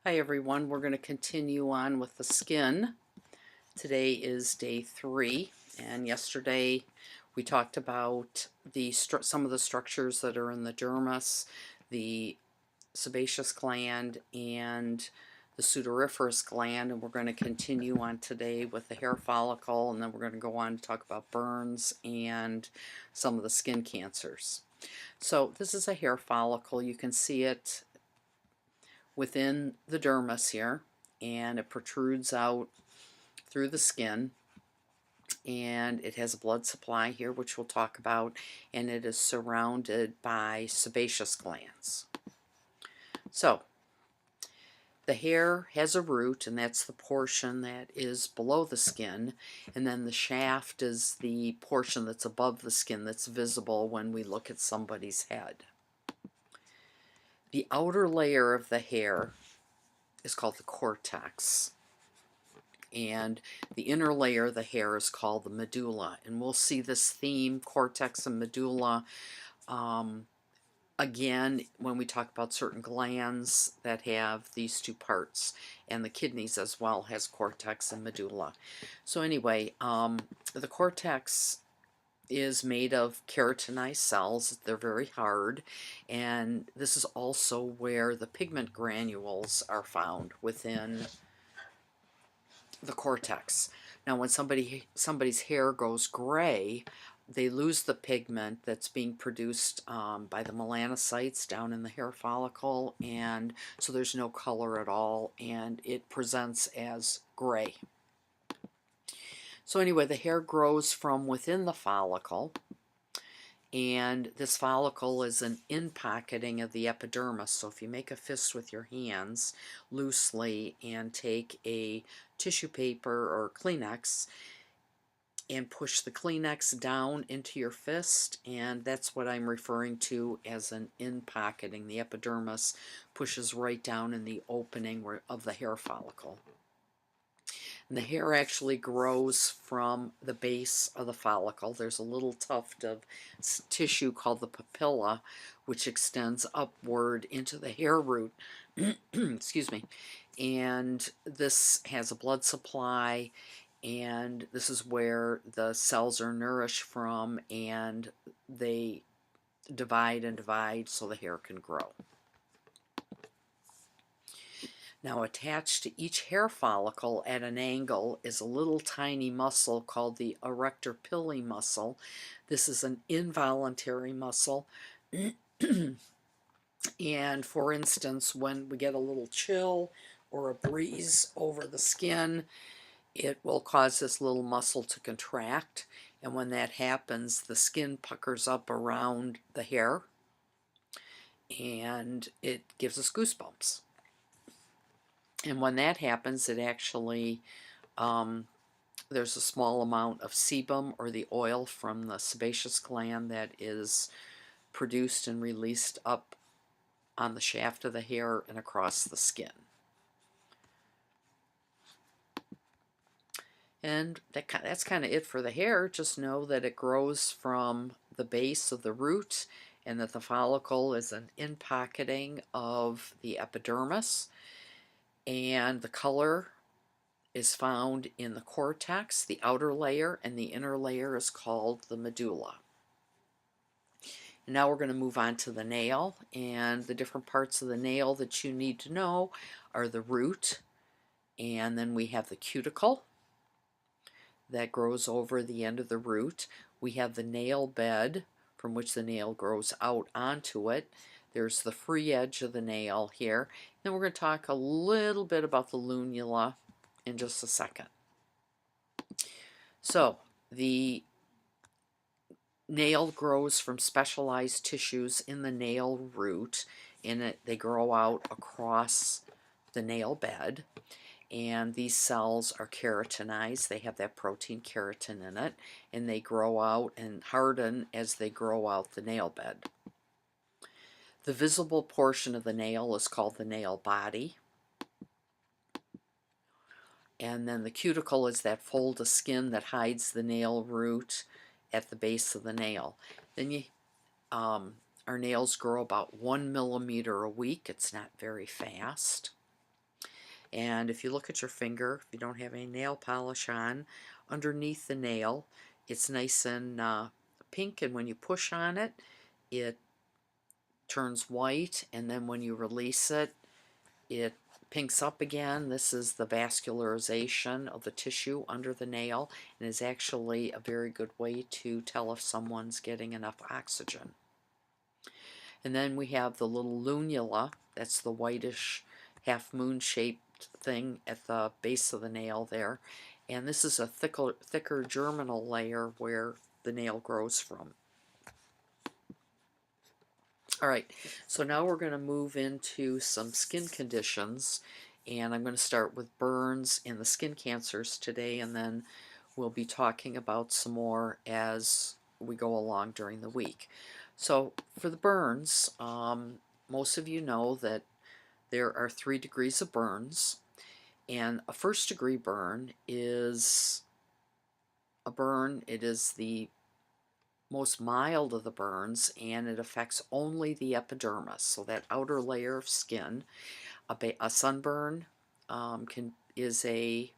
Hi everyone, we're going to continue on with the skin. Today is day 3, and yesterday we talked about some of the structures that are in the dermis, the sebaceous gland, and the sudoriferous gland, and we're going to continue on today with the hair follicle, and then we're going to go on to talk about burns and some of the skin cancers. So this is a hair follicle. You can see it within the dermis here, and it protrudes out through the skin, and it has a blood supply here, which we'll talk about, and it is surrounded by sebaceous glands. So the hair has a root, and that's the portion that is below the skin, and then the shaft is the portion that's above the skin that's visible when we look at somebody's head. The outer layer of the hair is called the cortex, and the inner layer of the hair is called the medulla. And we'll see this theme, cortex and medulla, again when we talk about certain glands that have these two parts, and the kidneys as well has cortex and medulla. So anyway, the cortex is made of keratinized cells. They're very hard, and this is also where the pigment granules are found within the cortex. Now when somebody's hair goes gray, they lose the pigment that's being produced by the melanocytes down in the hair follicle, and so there's no color at all, and it presents as gray. So anyway, the hair grows from within the follicle, and this follicle is an in-pocketing of the epidermis. So if you make a fist with your hands loosely and take a tissue paper or Kleenex and push the Kleenex down into your fist, and that's what I'm referring to as an in-pocketing. The epidermis pushes right down in the opening of the hair follicle. And the hair actually grows from the base of the follicle. There's a little tuft of tissue called the papilla, which extends upward into the hair root. Excuse me. And this has a blood supply, and this is where the cells are nourished from, and they divide and divide so the hair can grow. Now attached to each hair follicle at an angle is a little tiny muscle called the erector pili muscle. This is an involuntary muscle. And for instance, when we get a little chill or a breeze over the skin, it will cause this little muscle to contract. And when that happens, the skin puckers up around the hair, and it gives us goosebumps. And when that happens, it actually, there's a small amount of sebum, or the oil from the sebaceous gland, that is produced and released up on the shaft of the hair and across the skin. And that's kind of it for the hair. Just know that it grows from the base of the root, and that the follicle is an in-pocketing of the epidermis, and the color is found in the cortex, the outer layer, and the inner layer is called the medulla. And now we're going to move on to the nail, and the different parts of the nail that you need to know are the root, and then we have the cuticle that grows over the end of the root. We have the nail bed from which the nail grows out onto it. There's the free edge of the nail here. Then we're going to talk a little bit about the lunula in just a second. So the nail grows from specialized tissues in the nail root. They grow out across the nail bed, and these cells are keratinized. They have that protein keratin in it, and they grow out and harden as they grow out the nail bed. The visible portion of the nail is called the nail body. And then the cuticle is that fold of skin that hides the nail root at the base of the nail. Then our nails grow about 1 millimeter a week. It's not very fast. And if you look at your finger, if you don't have any nail polish on, underneath the nail, it's nice and pink, and when you push on it, it turns white, and then when you release it, it pinks up again. This is the vascularization of the tissue under the nail, and is actually a very good way to tell if someone's getting enough oxygen. And then we have the little lunula, that's the whitish half moon shaped thing at the base of the nail there. And this is a thicker germinal layer where the nail grows from. All right, so now we're going to move into some skin conditions, and I'm going to start with burns and the skin cancers today, and then we'll be talking about some more as we go along during the week. So for the burns, most of you know that there are 3 degrees of burns, and a 1st degree burn is a burn. It is the most mild of the burns, and it affects only the epidermis, so that outer layer of skin. A sunburn is a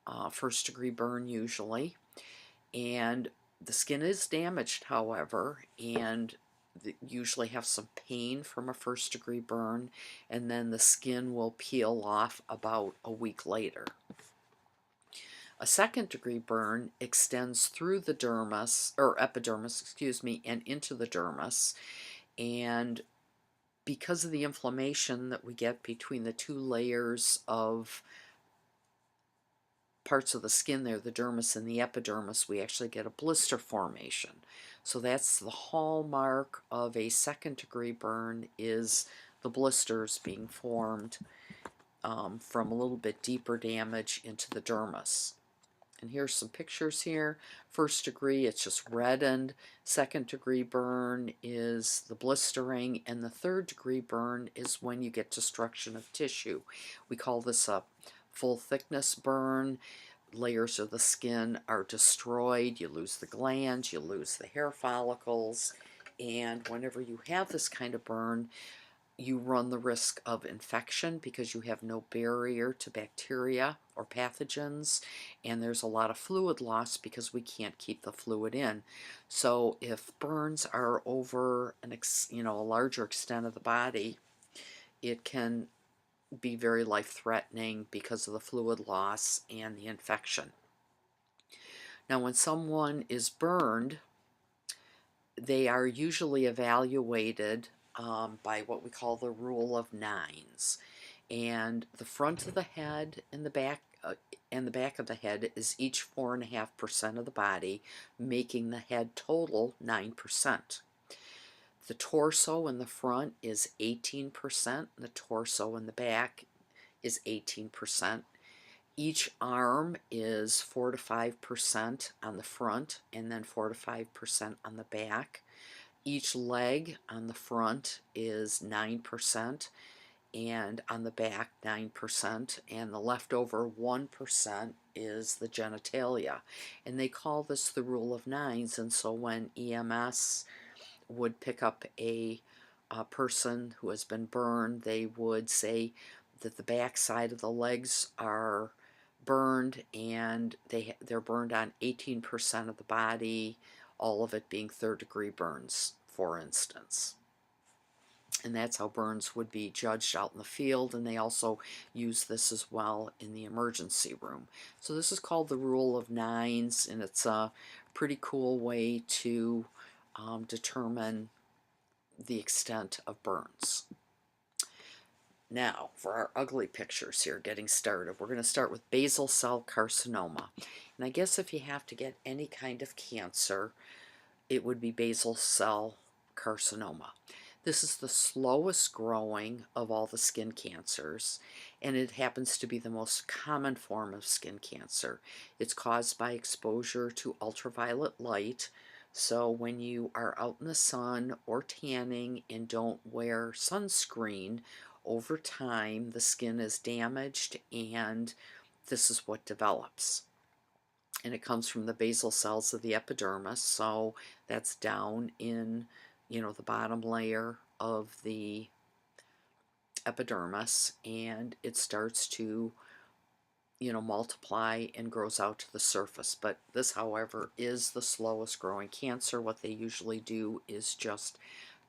1st degree burn usually, and the skin is damaged, however, and usually have some pain from a 1st degree burn, and then the skin will peel off about a week later. A 2nd degree burn extends through the dermis, or epidermis, excuse me, and into the dermis, and because of the inflammation that we get between the 2 layers of parts of the skin there, the dermis and the epidermis, we actually get a blister formation. So that's the hallmark of a 2nd degree burn, is the blisters being formed from a little bit deeper damage into the dermis. And here's some pictures here. 1st degree, it's just reddened. 2nd degree burn is the blistering, and the 3rd degree burn is when you get destruction of tissue. We call this a full thickness burn. Layers of the skin are destroyed. You lose the glands, you lose the hair follicles, and whenever you have this kind of burn, you run the risk of infection because you have no barrier to bacteria or pathogens, and there's a lot of fluid loss because we can't keep the fluid in. So if burns are over a larger extent of the body, it can be very life-threatening because of the fluid loss and the infection. Now, when someone is burned, they are usually evaluated by what we call the rule of 9s, and the front of the head and the back of the head is each 4.5% of the body, making the head total 9%. The torso in the front is 18%, and the torso in the back is 18%. Each arm is 4 to 5% on the front, and then 4 to 5% on the back. Each leg on the front is 9%, and on the back 9%, and the leftover 1% is the genitalia. And they call this the rule of 9s, and so when EMS would pick up a person who has been burned, they would say that the back side of the legs are burned, and they're burned on 18% of the body, all of it being 3rd degree burns, for instance. And that's how burns would be judged out in the field, and they also use this as well in the emergency room. So this is called the rule of 9s, and it's a pretty cool way to determine the extent of burns. Now, for our ugly pictures here, getting started, we're going to start with basal cell carcinoma. And I guess if you have to get any kind of cancer, it would be basal cell carcinoma. This is the slowest growing of all the skin cancers, and it happens to be the most common form of skin cancer. It's caused by exposure to ultraviolet light. So when you are out in the sun or tanning and don't wear sunscreen, over time the skin is damaged, and this is what develops. And it comes from the basal cells of the epidermis, so that's down in the bottom layer of the epidermis, and it starts to, multiply and grows out to the surface. But this, however, is the slowest growing cancer. What they usually do is just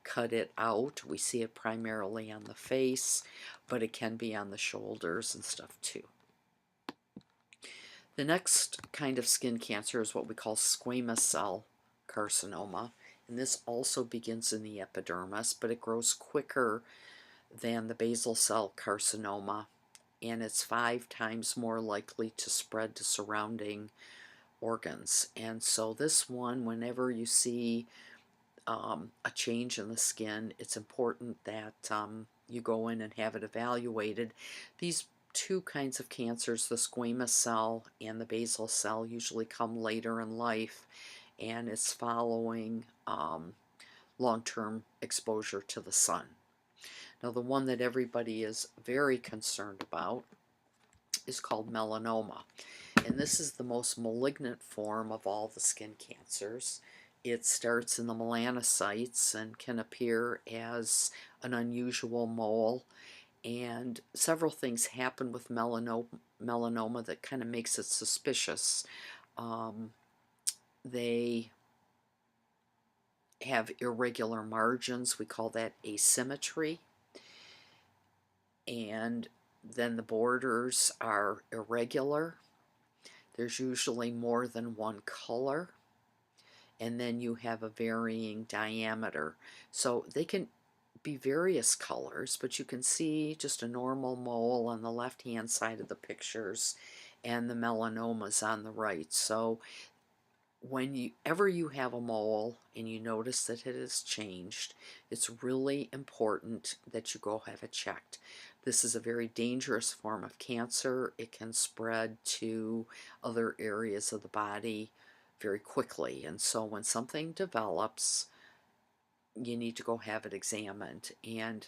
cut it out. We see it primarily on the face, but it can be on the shoulders and stuff too. The next kind of skin cancer is what we call squamous cell carcinoma, and this also begins in the epidermis, but it grows quicker than the basal cell carcinoma, and it's 5 times more likely to spread to surrounding organs. And so this one, whenever you see a change in the skin, it's important that you go in and have it evaluated. These two kinds of cancers, the squamous cell and the basal cell, usually come later in life, and it's following long-term exposure to the sun. Now, the one that everybody is very concerned about is called melanoma, and this is the most malignant form of all the skin cancers. It starts in the melanocytes and can appear as an unusual mole, and several things happen with melanoma that kind of makes it suspicious. They have irregular margins. We call that asymmetry. And then the borders are irregular. There's usually more than one color. And then you have a varying diameter. So they can be various colors, but you can see just a normal mole on the left-hand side of the pictures and the melanomas on the right. So whenever you have a mole and you notice that it has changed, it's really important that you go have it checked. This is a very dangerous form of cancer. It can spread to other areas of the body very quickly, and so when something develops, you need to go have it examined. And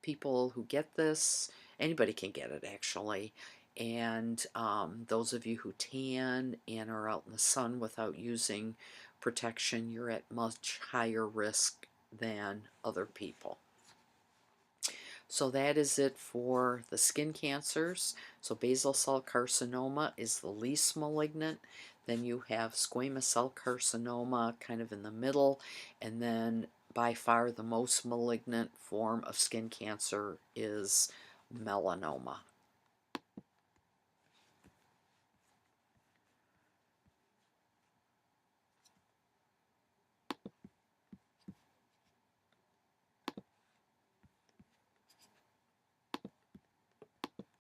people who get this, anybody can get it actually, and those of you who tan and are out in the sun without using protection, you're at much higher risk than other people. So that is it for the skin cancers. So basal cell carcinoma is the least malignant. Then you have squamous cell carcinoma kind of in the middle, and then by far the most malignant form of skin cancer is melanoma.